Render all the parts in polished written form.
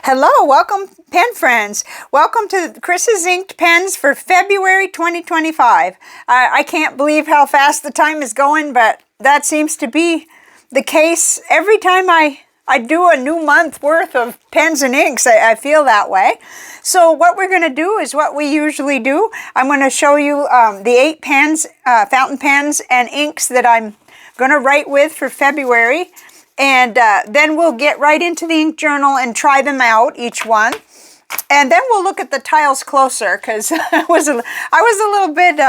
Hello, welcome pen friends. Welcome to Chris's Inked Pens for February 2025. I can't believe how fast the time is going, but that seems to be the case every time I do a new month worth of pens and inks. I feel that way. So what we're going to do is what we usually do. I'm going to show you the 8 pens, fountain pens and inks that I'm going to write with for February. And then we'll get right into the ink journal and try them out, each one. And then we'll look at the tiles closer, because I was a little bit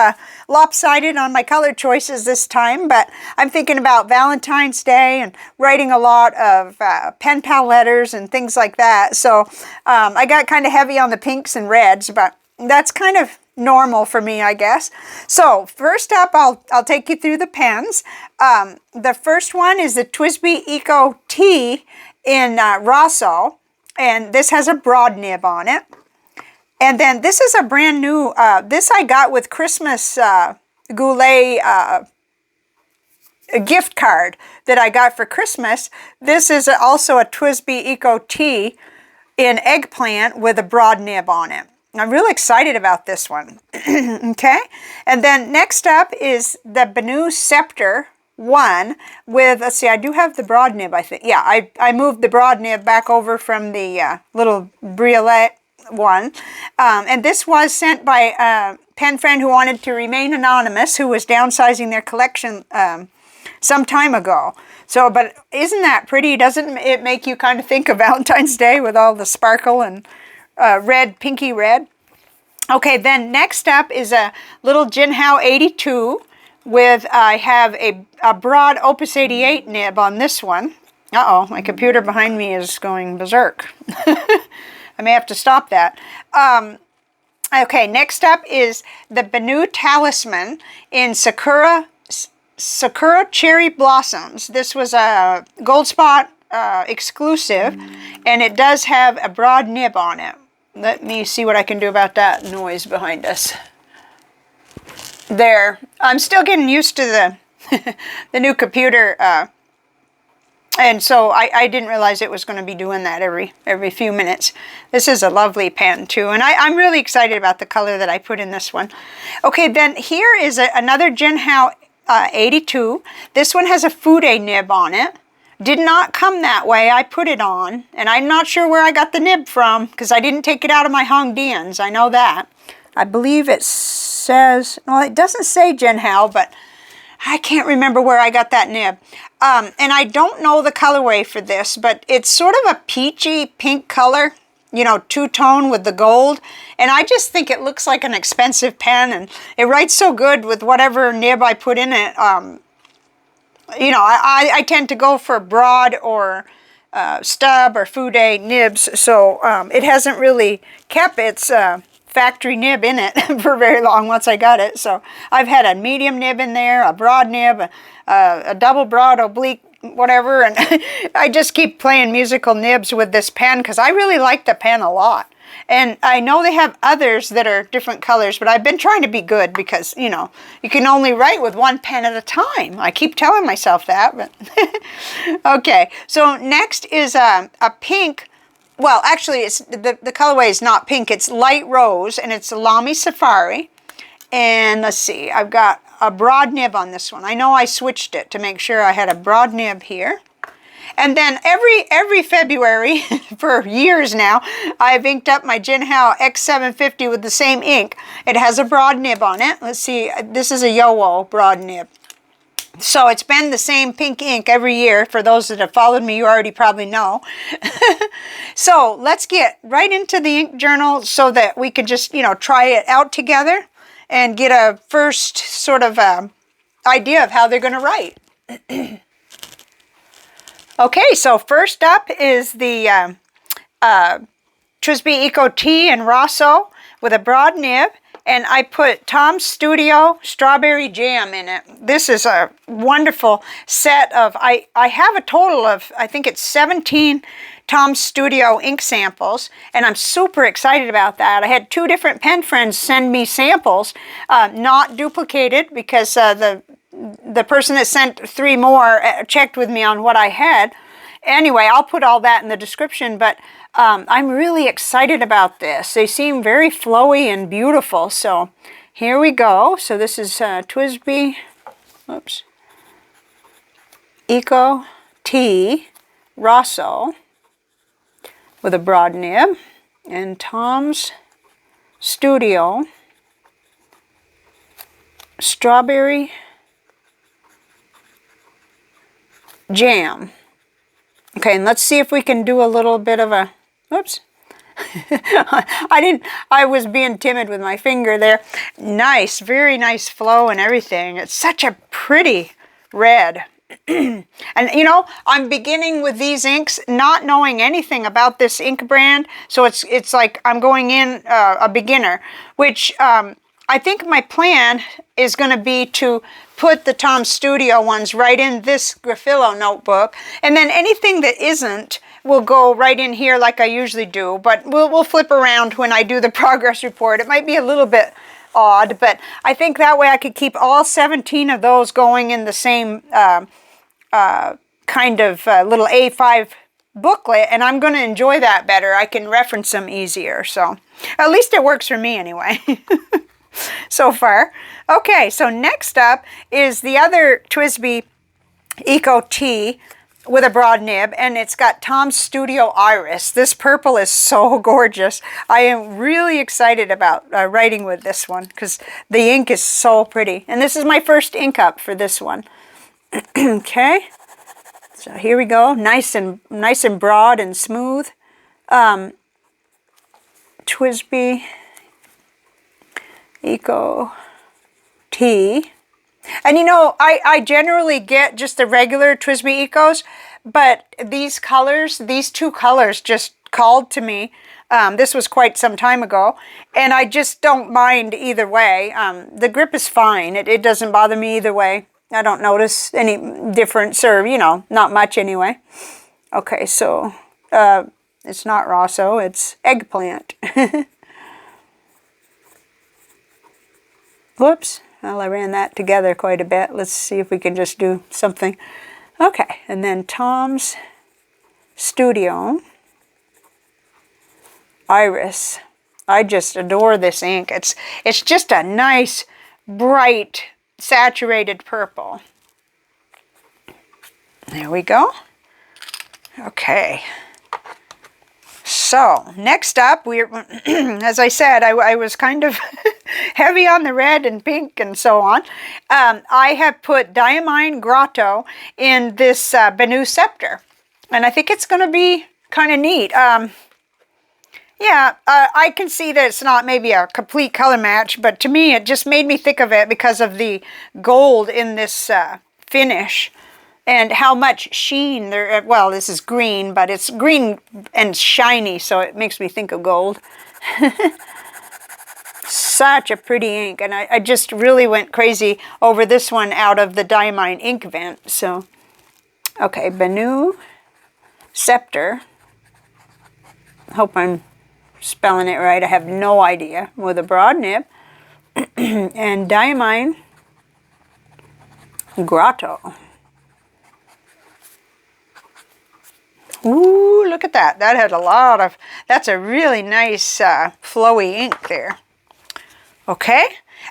lopsided on my color choices this time. But I'm thinking about Valentine's Day and writing a lot of pen pal letters and things like that. So I got kind of heavy on the pinks and reds, but that's kind of normal for me, I guess. So first up, I'll take you through the pens. The first one is the TWSBI Eco T in Rosso, and this has a broad nib on it. And then this is a brand new, this I got with Christmas Goulet a gift card that I got for Christmas. This is also a TWSBI Eco T in eggplant with a broad nib on it. I'm really excited about this one. Okay, and then next up is the Benu Scepter 1 with, let's see, I do have the broad nib, I think. Yeah, I moved the broad nib back over from the little Briolet one. And this was sent by a pen friend who wanted to remain anonymous, who was downsizing their collection some time ago. So, but isn't that pretty? Doesn't it make you kind of think of Valentine's Day with all the sparkle and red, pinky red? Okay, then next up is a little Jinhao 82 with, I have a broad Opus 88 nib on this one. Uh-oh, my computer behind me is going berserk. I may have to stop that. Okay, next up is the Benu Talisman in Sakura Cherry Blossoms. This was a Gold Spot exclusive, and it does have a broad nib on it. Let me see what I can do about that noise behind us. There. I'm still getting used to the new computer, and so I didn't realize it was going to be doing that every few minutes. This is a lovely pen too, and I'm really excited about the color that I put in this one. Okay, then here is another Jinhao 82. This one has a Fude nib on it. Did not come that way. I put it on, and I'm not sure where I got the nib from, because I didn't take it out of my Hongdians. I know that. I believe it says, well, it doesn't say Jinhao, but I can't remember where I got that nib. And I don't know the colorway for this, but it's sort of a peachy pink color, you know, two-tone with the gold. And I just think it looks like an expensive pen, and it writes so good with whatever nib I put in it. You know, I tend to go for broad or stub or Fude nibs, so it hasn't really kept its factory nib in it for very long once I got it. So I've had a medium nib in there, a broad nib, a double broad oblique, whatever, and I just keep playing musical nibs with this pen because I really like the pen a lot. And I know they have others that are different colors, but I've been trying to be good because, you know, you can only write with one pen at a time. I keep telling myself that, but okay. So next is a pink. Well, actually, it's the colorway is not pink. It's light rose, and it's a Lamy Safari. And let's see, I've got a broad nib on this one. I know I switched it to make sure I had a broad nib here. And then every February, for years now, I've inked up my Jinhao X750 with the same ink. It has a broad nib on it. Let's see, this is a Yowo broad nib. So it's been the same pink ink every year. For those that have followed me, you already probably know. So let's get right into the ink journal so that we can just, you know, try it out together and get a first sort of idea of how they're going to write. Okay, so first up is the TWSBI Eco T in Rosso with a broad nib, and I put Tom's Studio Strawberry Jam in it. This is a wonderful set of, I have a total of, I think it's 17 Tom's Studio ink samples, and I'm super excited about that. I had 2 different pen friends send me samples, not duplicated, because the person that sent 3 more checked with me on what I had, anyway, I'll put all that in the description, but I'm really excited about this. They seem very flowy and beautiful, so here we go. So this is TWSBI, whoops, Eco T Rosso with a broad nib, and Tom's Studio Strawberry Jam. Okay, and let's see if we can do a little bit of a, whoops. I was being timid with my finger there. Nice, very nice flow and everything. It's such a pretty red. And you know, I'm beginning with these inks not knowing anything about this ink brand, so it's like I'm going in a beginner, which I think my plan is going to be to put the Tom Studio ones right in this Graphilo notebook, and then anything that isn't will go right in here like I usually do, but we'll flip around when I do the progress report. It might be a little bit odd, but I think that way I could keep all 17 of those going in the same kind of little A5 booklet, and I'm going to enjoy that better. I can reference them easier, so at least it works for me anyway. So far. Okay, so next up is the other TWSBI Eco T with a broad nib, and it's got Tom's Studio Iris. This purple is so gorgeous. I am really excited about writing with this one because the ink is so pretty. And this is my first ink up for this one. Okay, so here we go. Nice and broad and smooth. TWSBI Eco T. And you know, I generally get just the regular TWSBI Ecos, but these colors, these two colors just called to me. This was quite some time ago, and I just don't mind either way. The grip is fine. It doesn't bother me either way. I don't notice any difference, or, you know, not much anyway. Okay, so it's not Rosso, it's Eggplant. Whoops. Well, I ran that together quite a bit. Let's see if we can just do something. Okay, and then Tom's Studio Iris. I just adore this ink. It's just a nice, bright, saturated purple. There we go. Okay. So, next up, as I said, I was kind of heavy on the red and pink and so on. I have put Diamine Grotto in this Benu Scepter, and I think it's going to be kind of neat. Yeah, I can see that it's not maybe a complete color match, but to me it just made me think of it because of the gold in this finish. And how much sheen there, well, this is green, but it's green and shiny, so it makes me think of gold. Such a pretty ink, and I just really went crazy over this one out of the Diamine ink vent. So, okay, Benu Scepter. Hope I'm spelling it right. I have no idea. With a broad nib. And Diamine Grotto. Ooh, look at that. That had a lot of, that's a really nice flowy ink there. Okay,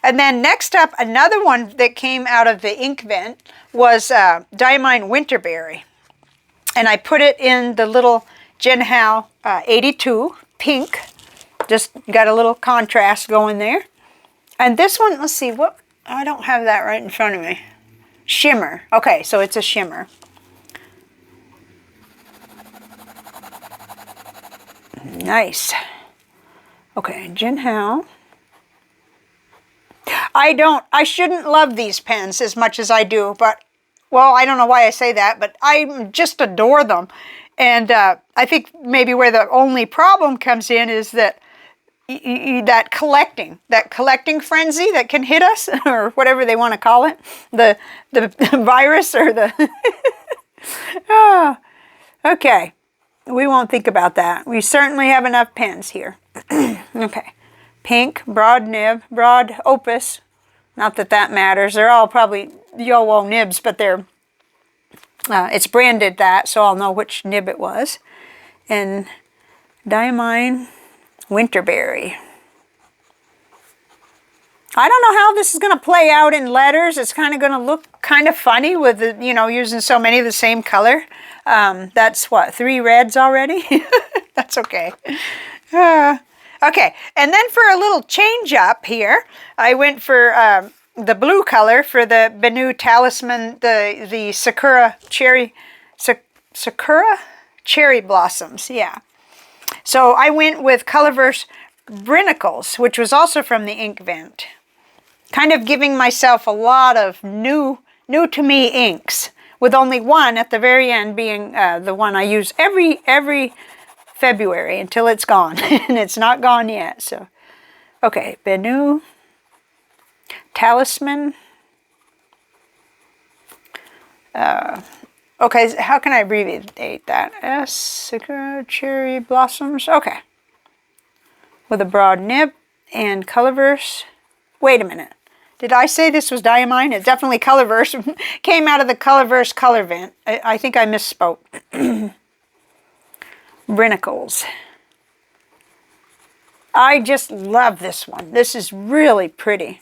and then next up, another one that came out of the ink vent was Diamine Winterberry. And I put it in the little Jinhao 82 pink. Just got a little contrast going there. And this one, let's see, what, I don't have that right in front of me. Shimmer. Okay, so it's a shimmer. Nice. Okay, Jinhao. I shouldn't love these pens as much as I do, but, well, I don't know why I say that, but I just adore them. And I think maybe where the only problem comes in is that that collecting frenzy that can hit us, or whatever they want to call it, the virus or the... Oh, okay. We won't think about that. We certainly have enough pens here. Okay. Pink, broad nib, broad opus. Not that that matters. They're all probably Yo-Wo nibs, but they're It's branded that, so I'll know which nib it was. And Diamine Winterberry. I don't know how this is going to play out in letters. It's kind of going to look kind of funny with, the, you know, using so many of the same color. That's what, 3 reds already? That's okay. Okay, and then for a little change up here, I went for the blue color for the Benu Talisman, the Sakura Cherry Blossoms, yeah. So I went with Colorverse Brinicles, which was also from the ink vent. Kind of giving myself a lot of new to me inks, with only one at the very end being the one I use every February until it's gone, and it's not gone yet. So, okay, Benu Talisman. Okay, how can I abbreviate that? Sakura Cherry Blossoms. Okay, with a broad nib and Colorverse. Wait a minute. Did I say this was Diamine? It's definitely Colorverse. Came out of the Colorverse color vent. I think I misspoke. Brinicles. I just love this one. This is really pretty.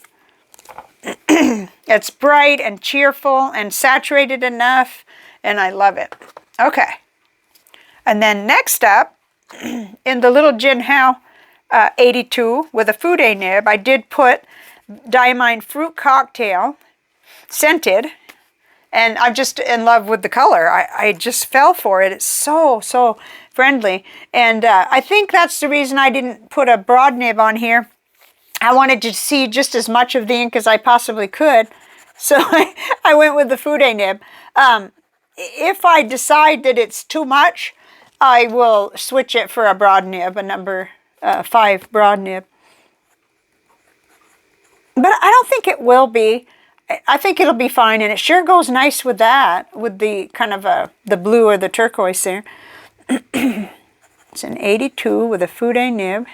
It's bright and cheerful and saturated enough, and I love it. Okay. And then next up, in the little Jinhao 82 with a Fude nib, I did put Diamine Fruit Cocktail, scented, and I'm just in love with the color. I just fell for it. It's so friendly, and I think that's the reason I didn't put a broad nib on here. I wanted to see just as much of the ink as I possibly could, so I went with the Fude nib. If I decide that it's too much, I will switch it for a broad nib, a number 5 broad nib. But I don't think it will be. I think it'll be fine, and it sure goes nice with that, with the kind of the blue or the turquoise there. It's an 82 with a Fude nib.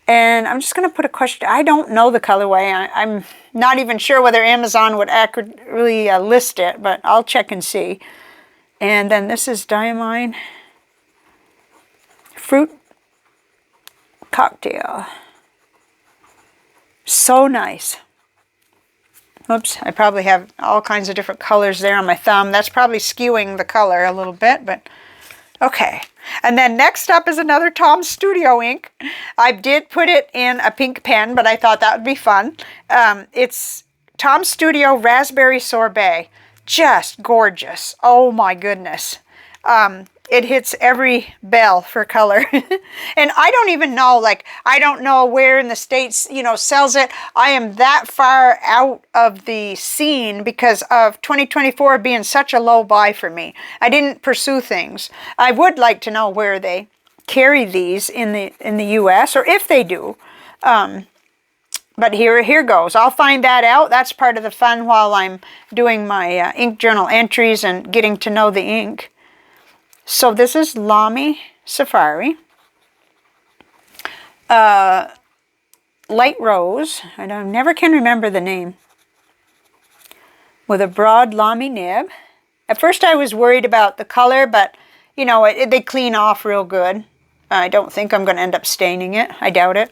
And I'm just going to put a question. I don't know the colorway. I'm not even sure whether Amazon would accurately list it, but I'll check and see. And then this is Diamine Fruit Cocktail. So nice. Oops, I probably have all kinds of different colors there on my thumb. That's probably skewing the color a little bit, but okay. And then next up is another Tom's Studio ink. I did put it in a pink pen, but I thought that would be fun. It's Tom's Studio Raspberry Sorbet. Just gorgeous. Oh my goodness. It hits every bell for color. And I don't even know, like, I don't know where in the States, you know, sells it. I am that far out of the scene because of 2024 being such a low buy for me. I didn't pursue things. I would like to know where they carry these in the US, or if they do. But here goes. I'll find that out. That's part of the fun while I'm doing my ink journal entries and getting to know the ink. So this is Lamy Safari. Light Rose. I never can remember the name. With a broad Lamy nib. At first I was worried about the color, but you know, they clean off real good. I don't think I'm going to end up staining it. I doubt it.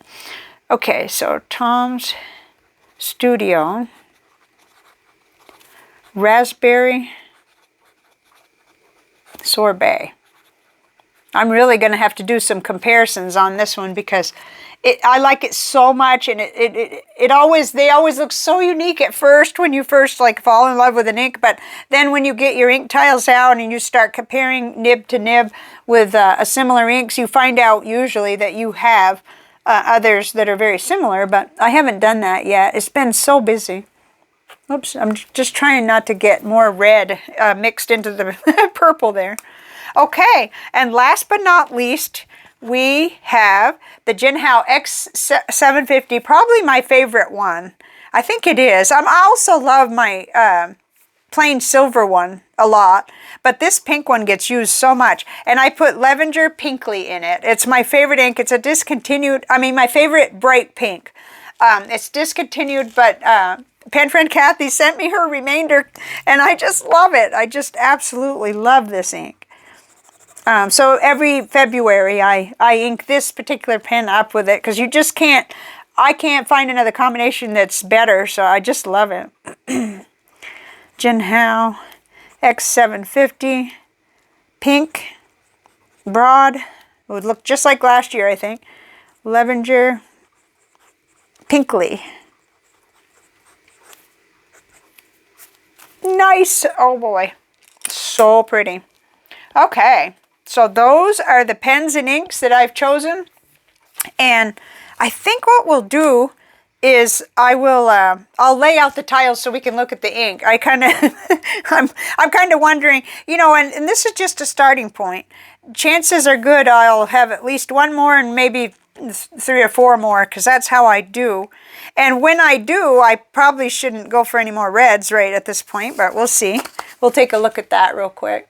Okay, so Tom's Studio Raspberry Sorbet. I'm really going to have to do some comparisons on this one because I like it so much, and they always look so unique at first when you first like fall in love with an ink, but then when you get your ink tiles out and you start comparing nib to nib with similar inks, you find out usually that you have others that are very similar, but I haven't done that yet. It's been so busy. Oops, I'm just trying not to get more red mixed into the purple there. Okay, and last but not least, we have the Jinhao X750, probably my favorite one. I think it is. I also love my plain silver one a lot, but this pink one gets used so much. And I put Lavender Pinkly in it. It's my favorite ink. It's a discontinued, my favorite bright pink. It's discontinued, but pen friend Kathy sent me her remainder, and I just love it. I just absolutely love this ink. So every February, I ink this particular pen up with it, because you just can't, I can't find another combination that's better, so I just love it. Jinhao X750, pink, broad, it would look just like last year, I think. Lavender, pinkly. Nice, oh boy, so pretty. Okay, so those are the pens and inks that I've chosen, and I think what we'll do is I'll lay out the tiles so we can look at the ink. I kind of, I'm kind of wondering, you know, and this is just a starting point. Chances are good I'll have at least one more and maybe 3 or 4 more, because that's how I do. And when I do, I probably shouldn't go for any more reds right at this point, but we'll see. We'll take a look at that real quick.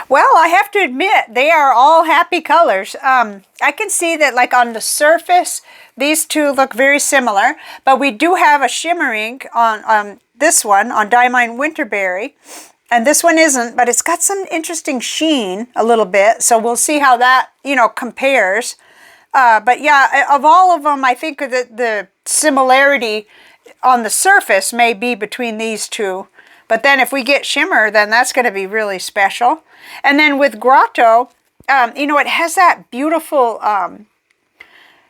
Well, I have to admit, they are all happy colors. I can see that, like, on the surface, these two look very similar, but we do have a shimmer ink on this one, on Diamine Winterberry, and this one isn't, but it's got some interesting sheen a little bit, so we'll see how that, you know, compares. But yeah, of all of them, I think that the similarity on the surface may be between these two. But then if we get shimmer, then that's going to be really special. And then with Grotto, you know, it has that beautiful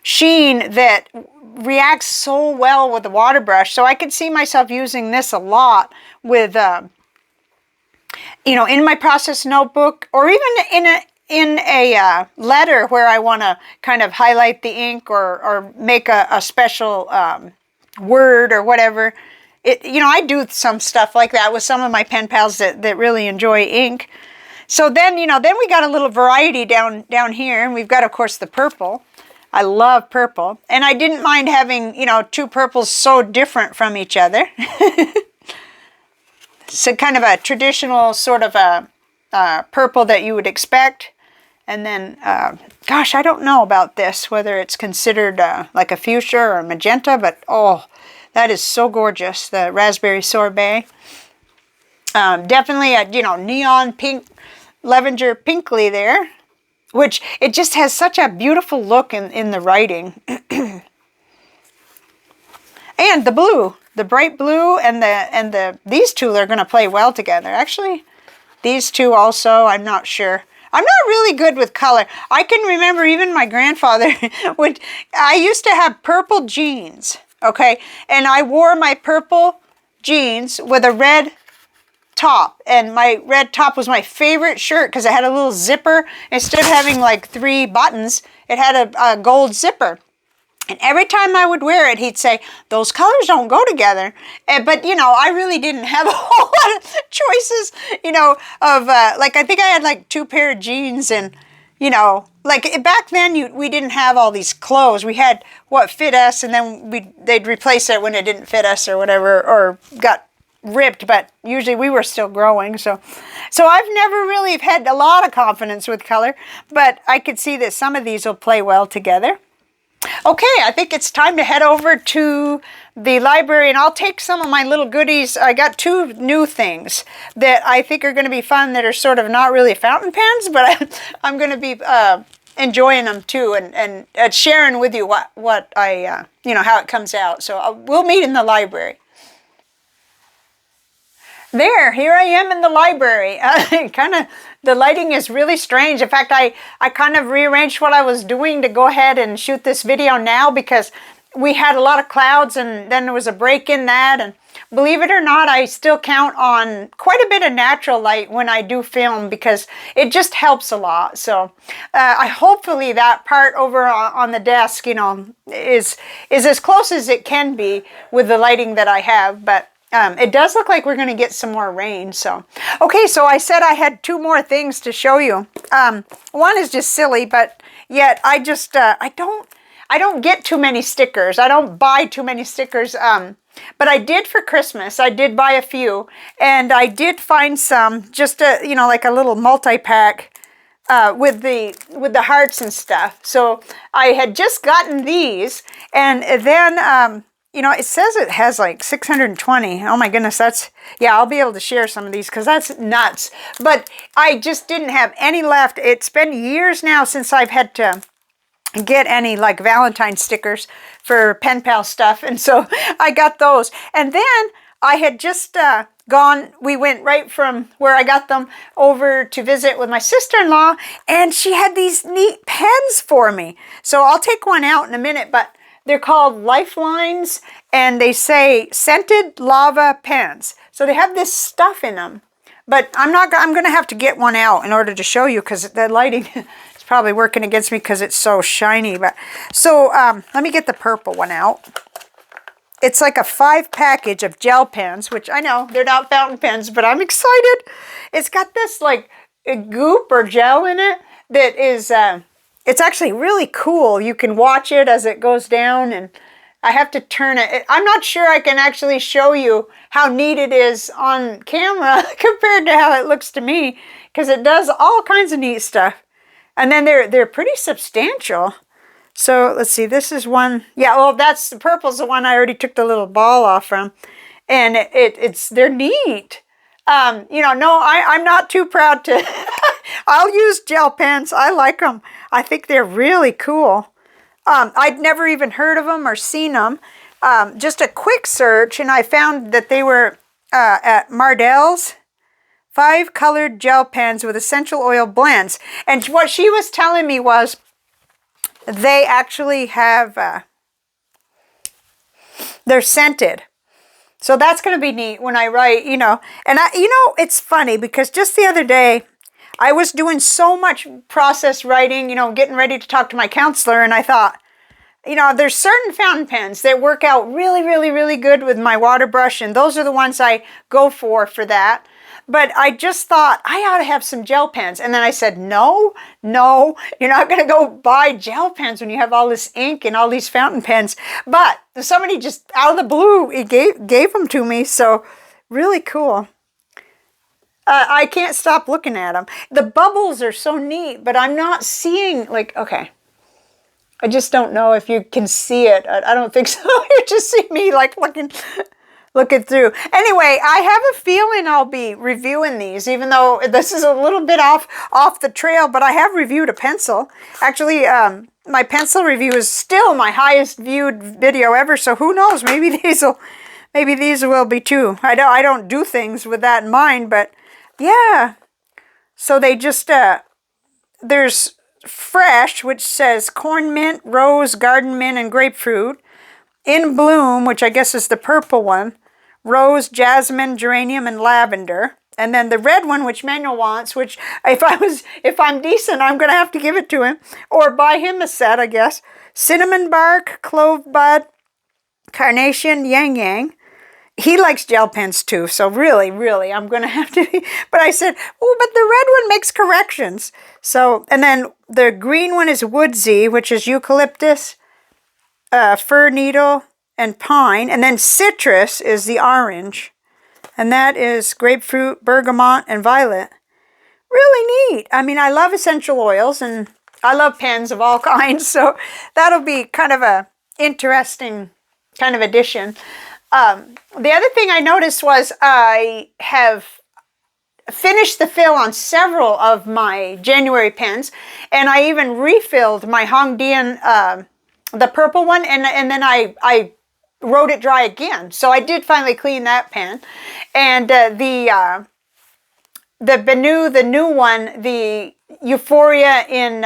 sheen that reacts so well with the water brush. So I could see myself using this a lot with, you know, in my process notebook, or even in a letter where I want to kind of highlight the ink, or make a special word or whatever. You know, I do some stuff like that with some of my pen pals that really enjoy ink. So then, you know, then we got a little variety down here, and we've got, of course, the purple. I love purple, and I didn't mind having, you know, 2 purples so different from each other. So kind of a traditional sort of a purple that you would expect. And then, gosh, I don't know about this, whether it's considered like a fuchsia or a magenta, but oh, that is so gorgeous, the raspberry sorbet. Definitely a, you know, neon pink, lavender pinkly there, which it just has such a beautiful look in the writing. And the blue, the bright blue, and these two are going to play well together. Actually, these two also, I'm not sure. I'm not really good with color. I can remember even my grandfather, when I used to have purple jeans. Okay, and I wore my purple jeans with a red top, and my red top was my favorite shirt because it had a little zipper. Instead of having like 3 buttons, it had a gold zipper. And every time I would wear it, he'd say, those colors don't go together. But, you know, I really didn't have a whole lot of choices, you know, of, like, I think I had like 2 pair of jeans, and, you know, like back then we didn't have all these clothes. We had what fit us, and then they'd replace it when it didn't fit us or whatever, or got ripped, but usually we were still growing. So I've never really had a lot of confidence with color, but I could see that some of these will play well together. Okay, I think it's time to head over to the library, and I'll take some of my little goodies. I got 2 new things that I think are going to be fun, that are sort of not really fountain pens, but I'm going to be enjoying them too, and sharing with you what I, you know, how it comes out. So we'll meet in the library. Here I am in the library. The lighting is really strange. In fact, I kind of rearranged what I was doing to go ahead and shoot this video now, because we had a lot of clouds, and then there was a break in that. And believe it or not, I still count on quite a bit of natural light when I do film, because it just helps a lot. So hopefully that part over on the desk, you know, is as close as it can be with the lighting that I have. But it does look like we're going to get some more rain. So, okay, so I said I had 2 more things to show you. One is just silly, but yet I just, I don't get too many stickers. I don't buy too many stickers. But I did for Christmas. I did buy a few, and I did find some, just you know, like a little multi-pack with the hearts and stuff. So I had just gotten these, and then you know, it says it has like 620. Oh my goodness, that's, yeah, I'll be able to share some of these because that's nuts. But I just didn't have any left. It's been years now since I've had to get any like Valentine stickers for pen pal stuff. And so I got those. And then I had just we went right from where I got them over to visit with my sister-in-law, and she had these neat pens for me. So I'll take one out in a minute, but they're called Lifelines, and they say scented lava pens. So they have this stuff in them, but I'm going to have to get one out in order to show you because the lighting is probably working against me because it's so shiny. But so let me get the purple one out. It's like a 5-package of gel pens, which I know they're not fountain pens, but I'm excited. It's got this like a goop or gel in it that is, it's actually really cool. You can watch it as it goes down, and I have to turn it. I'm not sure I can actually show you how neat it is on camera compared to how it looks to me, because it does all kinds of neat stuff. And then they're pretty substantial. So let's see, this is one. Yeah, well, that's the purple's the one I already took the little ball off from. And they're neat. You know, no, I'm not too proud to. I'll use gel pens. I like them. I think they're really cool. I'd never even heard of them or seen them. Just a quick search, and I found that they were at Mardell's. 5 colored gel pens with essential oil blends. And what she was telling me was they actually have, they're scented. So that's going to be neat when I write, you know. And it's funny because just the other day, I was doing so much process writing, you know, getting ready to talk to my counselor. And I thought, you know, there's certain fountain pens that work out really, really, really good with my water brush. And those are the ones I go for that. But I just thought I ought to have some gel pens. And then I said, no, you're not going to go buy gel pens when you have all this ink and all these fountain pens. But somebody just out of the blue, it gave them to me. So really cool. I can't stop looking at them. The bubbles are so neat, but I'm not seeing, like, okay. I just don't know if you can see it. I don't think so. You just see me like looking through. Anyway, I have a feeling I'll be reviewing these, even though this is a little bit off the trail, but I have reviewed a pencil. Actually, my pencil review is still my highest viewed video ever, so who knows? Maybe these will be too. I don't do things with that in mind, but yeah. So they just, there's Fresh, which says corn mint, rose, garden mint, and grapefruit. In Bloom, which I guess is the purple one, rose, jasmine, geranium, and lavender. And then the red one, which Manuel wants, which if I'm decent, I'm going to have to give it to him. Or buy him a set, I guess. Cinnamon bark, clove bud, carnation, yang yang. He likes gel pens too, so really, I'm going to have to. But I said, oh, but the red one makes corrections. So, and then the green one is woodsy, which is eucalyptus, fir needle, and pine. And then citrus is the orange. And that is grapefruit, bergamot, and violet. Really neat. I mean, I love essential oils, and I love pens of all kinds. So that'll be kind of a interesting kind of addition. The other thing I noticed was I have finished the fill on several of my January pens, and I even refilled my Hongdian, the purple one, and then I wrote it dry again. So I did finally clean that pen. And the Benu, the new one, the Euphoria in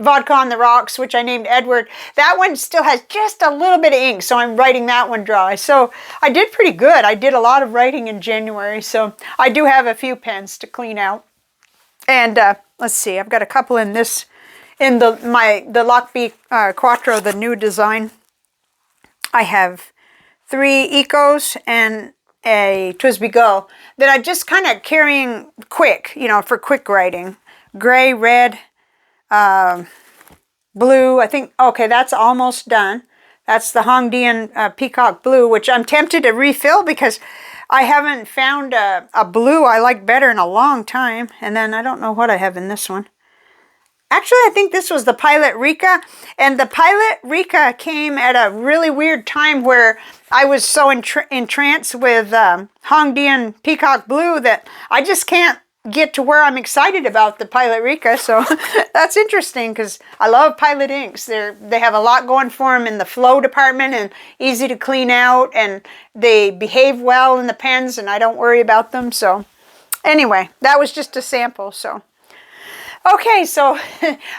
Vodka on the Rocks, which I named Edward, that one still has just a little bit of ink, so I'm writing that one dry. So I did pretty good. I did a lot of writing in January, so I do have a few pens to clean out. And let's see, I've got a couple in this, in the Lockbee Quattro, the new design. I have 3 Ecos and a TWSBI Go that I'm just kind of carrying quick, you know, for quick writing. Gray, red, blue. I think, okay, that's almost done. That's the Hongdian Peacock Blue, which I'm tempted to refill because I haven't found a blue I like better in a long time. And then I don't know what I have in this one. Actually, I think this was the Pilot Rika, and the Pilot Rika came at a really weird time where I was so entranced with Hongdian Peacock Blue that I just can't get to where I'm excited about the Pilot Rika. So that's interesting because I love Pilot inks. They have a lot going for them in the flow department and easy to clean out, and they behave well in the pens, and I don't worry about them. So anyway, that was just a sample. So. Okay, so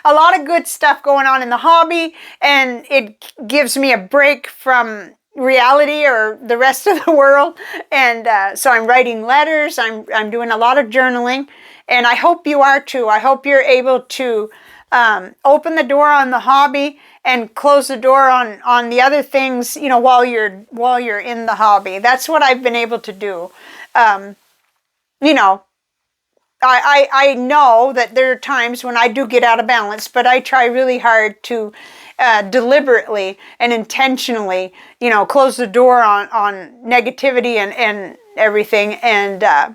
a lot of good stuff going on in the hobby, and it gives me a break from reality or the rest of the world. And so I'm writing letters, I'm doing a lot of journaling, and I hope you are too. I hope you're able to open the door on the hobby and close the door on the other things, you know, while you're in the hobby. That's what I've been able to do. You know, I know that there are times when I do get out of balance, but I try really hard to deliberately and intentionally, you know, close the door on negativity and everything, and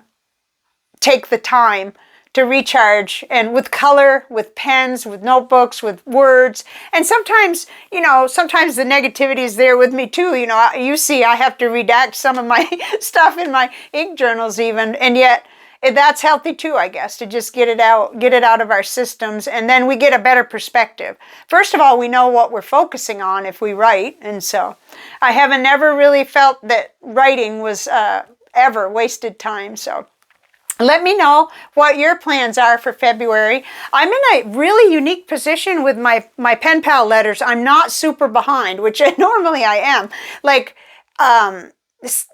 take the time to recharge, and with color, with pens, with notebooks, with words. And sometimes, you know, sometimes the negativity is there with me too. You know, you see I have to redact some of my stuff in my ink journals even, and yet that's healthy too, I guess, to just get it out of our systems, and then we get a better perspective. First of all, we know what we're focusing on if we write, and so I haven't ever really felt that writing was ever wasted time. So let me know what your plans are for February. I'm in a really unique position with my pen pal letters. I'm not super behind, which normally I am. Like,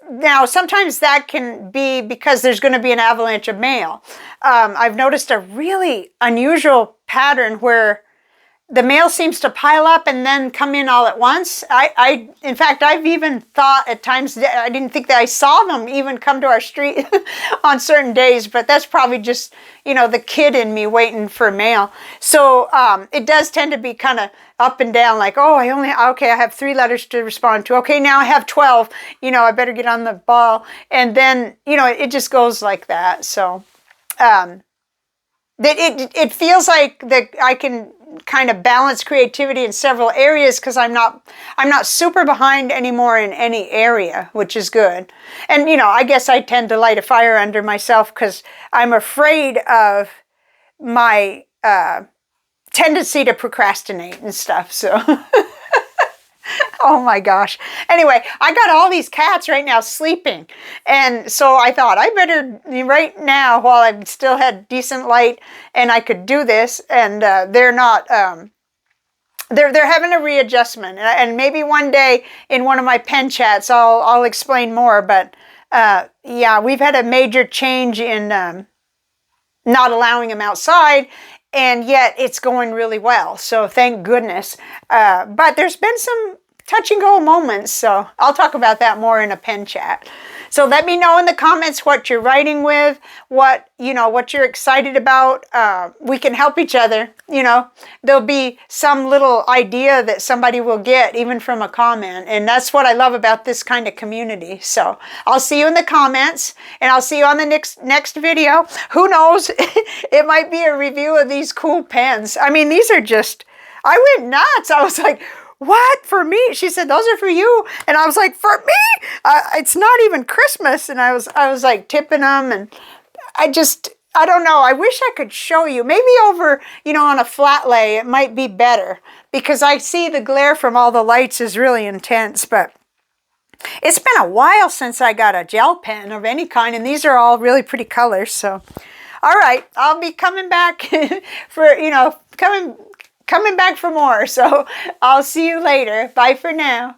now, sometimes that can be because there's going to be an avalanche of mail. I've noticed a really unusual pattern where the mail seems to pile up and then come in all at once. In fact, I've even thought at times that I didn't think that I saw them even come to our street on certain days, but that's probably just, you know, the kid in me waiting for mail. So it does tend to be kind of up and down, like, oh, I have 3 letters to respond to. Okay, now I have 12. You know, I better get on the ball. And then, you know, it just goes like that. So it feels like that I can kind of balance creativity in several areas because I'm not super behind anymore in any area, which is good. And, you know, I guess I tend to light a fire under myself because I'm afraid of my tendency to procrastinate and stuff. So oh my gosh. Anyway, I got all these cats right now sleeping. And so I thought I better right now, while I still had decent light and I could do this, and they're not, they're having a readjustment. And maybe one day in one of my pen chats, I'll explain more. But yeah, we've had a major change in not allowing them outside, and yet it's going really well. So thank goodness. But there's been some touch and go moments, so I'll talk about that more in a pen chat. So let me know in the comments what you're writing with, what you're excited about. We can help each other. You know, there'll be some little idea that somebody will get even from a comment, and that's what I love about this kind of community. So I'll see you in the comments, and I'll see you on the next video. Who knows? It might be a review of these cool pens. I mean, these are just, I went nuts. I was like, what, for me? She said, those are for you. And I was like, for me? It's not even Christmas. And I was like tipping them, and I don't know. I wish I could show you. Maybe over, you know, on a flat lay, it might be better because I see the glare from all the lights is really intense. But it's been a while since I got a gel pen of any kind, and these are all really pretty colors. So, all right, I'll be coming back for, you know, coming back for more. So I'll see you later. Bye for now.